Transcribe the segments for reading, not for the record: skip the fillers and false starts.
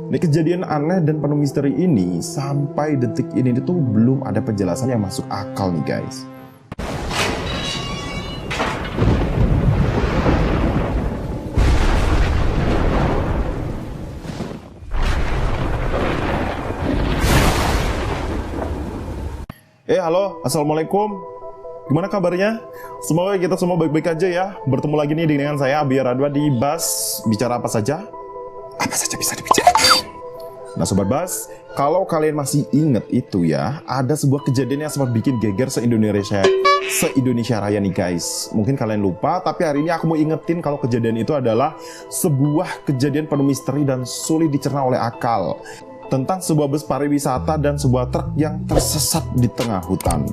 Nih, kejadian aneh dan penuh misteri ini sampai detik ini itu belum ada penjelasan yang masuk akal nih guys. Halo, assalamualaikum. Gimana kabarnya? Semoga kita semua baik-baik aja ya. Bertemu lagi nih dengan saya Abi Radwa di Bas Bicara Apa Saja. Apa saja bisa dibicarakan. Nah Sobat Bas, kalau kalian masih inget itu ya, ada sebuah kejadian yang sempat bikin geger se-Indonesia Raya nih guys. Mungkin kalian lupa, tapi hari ini aku mau ingetin kalau kejadian itu adalah sebuah kejadian penuh misteri dan sulit dicerna oleh akal. Tentang sebuah bus pariwisata dan sebuah truk yang tersesat di tengah hutan.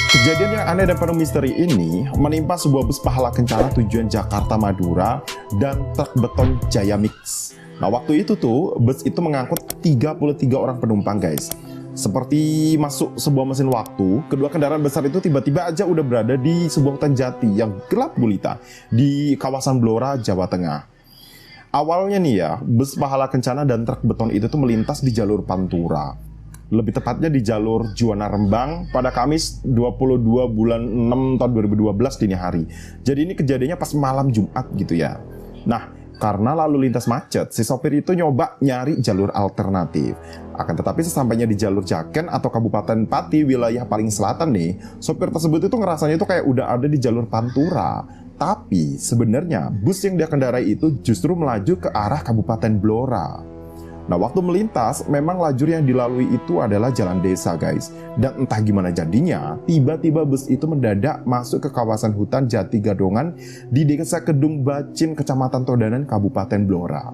Kejadian yang aneh dan penuh misteri ini menimpa sebuah bus pahala kencana tujuan Jakarta Madura dan truk beton Jaya Mix. Nah waktu itu tuh bus itu mengangkut 33 orang penumpang guys. Seperti masuk sebuah mesin waktu, kedua kendaraan besar itu tiba-tiba aja udah berada di sebuah hutan jati yang gelap gulita di kawasan Blora, Jawa Tengah. Awalnya nih ya, bus pahala kencana dan truk beton itu tuh melintas di jalur Pantura. Lebih tepatnya di jalur Juwana Rembang pada Kamis 22 bulan 6 tahun 2012 dini hari. Jadi ini kejadiannya pas malam Jumat gitu ya. Nah, karena lalu lintas macet, si sopir itu nyoba nyari jalur alternatif. Akan tetapi sesampainya di jalur Jaken atau Kabupaten Pati, wilayah paling selatan nih, sopir tersebut itu ngerasanya itu kayak udah ada di jalur Pantura. Tapi sebenarnya bus yang dia kendarai itu justru melaju ke arah Kabupaten Blora. Nah waktu melintas memang lajur yang dilalui itu adalah jalan desa guys. Dan entah gimana jadinya, tiba-tiba bus itu mendadak masuk ke kawasan hutan Jati Gadongan di Desa Kedung Bacin, Kecamatan Todanan, Kabupaten Blora.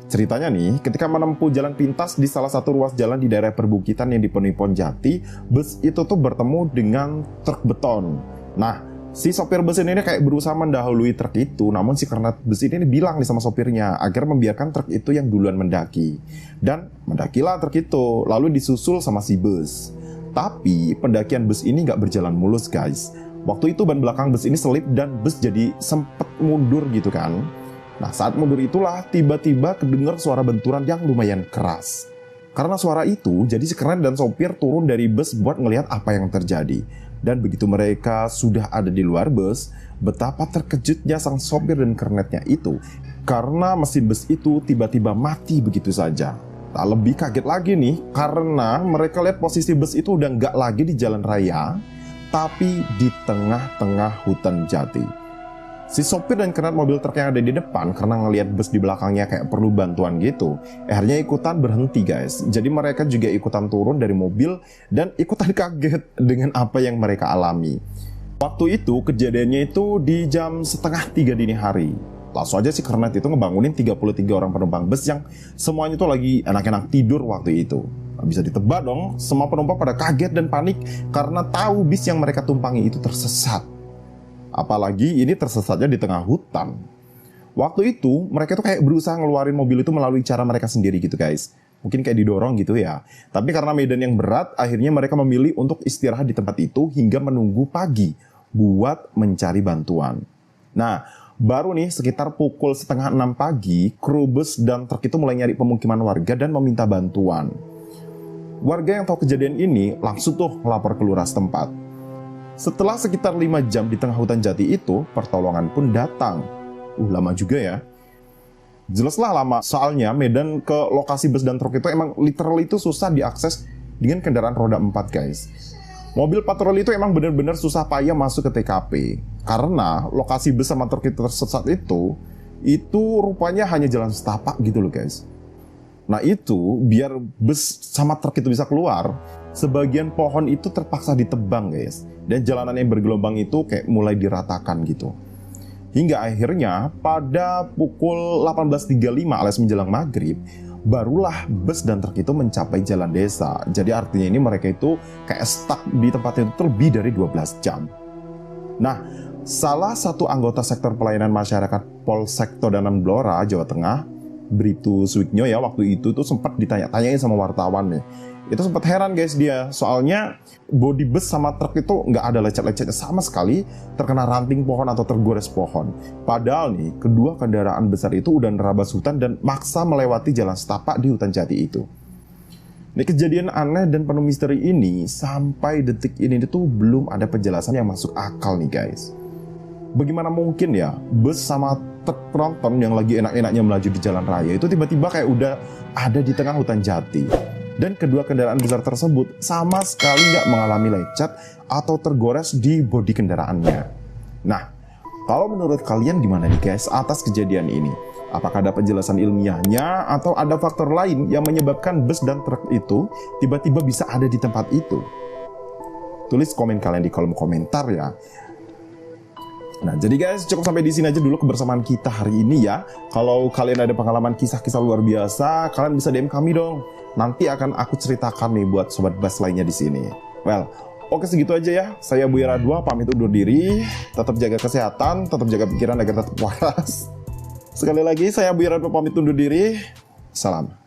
Ceritanya nih, ketika menempuh jalan pintas di salah satu ruas jalan di daerah perbukitan yang dipenuhi pohon jati, bus itu tuh bertemu dengan truk beton. Nah, si sopir bus ini kayak berusaha mendahului truk itu, namun si kernet bus ini bilang nih sama sopirnya agar membiarkan truk itu yang duluan mendaki. Dan mendakilah truk itu, lalu disusul sama si bus. Tapi pendakian bus ini nggak berjalan mulus guys. Waktu itu ban belakang bus ini selip dan bus jadi sempet mundur gitu kan. Nah saat mundur itulah tiba-tiba kedengar suara benturan yang lumayan keras. Karena suara itu, jadi si kernet dan sopir turun dari bus buat ngelihat apa yang terjadi. Dan begitu mereka sudah ada di luar bus, betapa terkejutnya sang sopir dan kernetnya itu karena mesin bus itu tiba-tiba mati begitu saja. Tak lebih kaget lagi nih karena mereka lihat posisi bus itu udah nggak lagi di jalan raya, tapi di tengah-tengah hutan jati. Si sopir dan kernet mobil truk yang ada di depan karena ngelihat bus di belakangnya kayak perlu bantuan gitu, akhirnya ikutan berhenti guys. Jadi mereka juga ikutan turun dari mobil dan ikutan kaget dengan apa yang mereka alami. Waktu itu kejadiannya itu di jam 2:30 dini hari. Langsung aja si kernet itu ngebangunin 33 orang penumpang bus yang semuanya tuh lagi enak-enak tidur waktu itu. Bisa ditebak dong, semua penumpang pada kaget dan panik karena tahu bis yang mereka tumpangi itu tersesat. Apalagi ini tersesatnya di tengah hutan. Waktu itu mereka tuh kayak berusaha ngeluarin mobil itu melalui cara mereka sendiri gitu guys. Mungkin kayak didorong gitu ya. Tapi karena medan yang berat, akhirnya mereka memilih untuk istirahat di tempat itu hingga menunggu pagi buat mencari bantuan. Nah, baru nih sekitar pukul 5:30 pagi, kru bus dan truk itu mulai nyari pemukiman warga dan meminta bantuan. Warga yang tahu kejadian ini langsung tuh melapor ke lurah setempat. Setelah sekitar 5 jam di tengah hutan jati itu, pertolongan pun datang. Lama juga ya. Jelaslah lama, soalnya medan ke lokasi bus dan truk itu emang literally itu susah diakses dengan kendaraan roda 4 guys. Mobil patroli itu emang benar-benar susah payah masuk ke TKP. Karena lokasi bus sama truk itu tersesat itu rupanya hanya jalan setapak gitu loh guys. Nah itu, biar bus sama truk itu bisa keluar, sebagian pohon itu terpaksa ditebang guys. Dan jalanan yang bergelombang itu kayak mulai diratakan gitu. Hingga akhirnya pada pukul 18.35 alias menjelang maghrib, barulah bus dan truk itu mencapai jalan desa. Jadi artinya ini mereka itu kayak stuck di tempat itu lebih dari 12 jam. Nah, salah satu anggota sektor pelayanan masyarakat Polsek Todanan Blora, Jawa Tengah, Bribtu Sugio ya, waktu itu tuh sempat ditanya-tanyain sama wartawan nih. Itu sempat heran guys dia, soalnya bodi bus sama truk itu nggak ada lecet-lecetnya sama sekali terkena ranting pohon atau tergores pohon. Padahal nih, kedua kendaraan besar itu udah nerabas hutan dan maksa melewati jalan setapak di hutan jati itu. Nih, kejadian aneh dan penuh misteri ini sampai detik ini tuh belum ada penjelasan yang masuk akal nih guys. Bagaimana mungkin ya bus sama truk tronton yang lagi enak-enaknya melaju di jalan raya itu tiba-tiba kayak udah ada di tengah hutan jati. Dan kedua kendaraan besar tersebut sama sekali nggak mengalami lecet atau tergores di bodi kendaraannya. Nah, kalau menurut kalian gimana nih guys atas kejadian ini? Apakah ada penjelasan ilmiahnya atau ada faktor lain yang menyebabkan bus dan truk itu tiba-tiba bisa ada di tempat itu? Tulis komen kalian di kolom komentar ya. Nah, jadi guys, cukup sampai di sini aja dulu kebersamaan kita hari ini ya. Kalau kalian ada pengalaman kisah-kisah luar biasa, kalian bisa DM kami dong. Nanti akan aku ceritakan nih buat sobat bas lainnya di sini. Well, oke segitu aja ya. Saya Buya Radwa pamit undur diri. Tetap jaga kesehatan, tetap jaga pikiran agar tetap waras. Sekali lagi saya Buya Radwa pamit undur diri. Salam.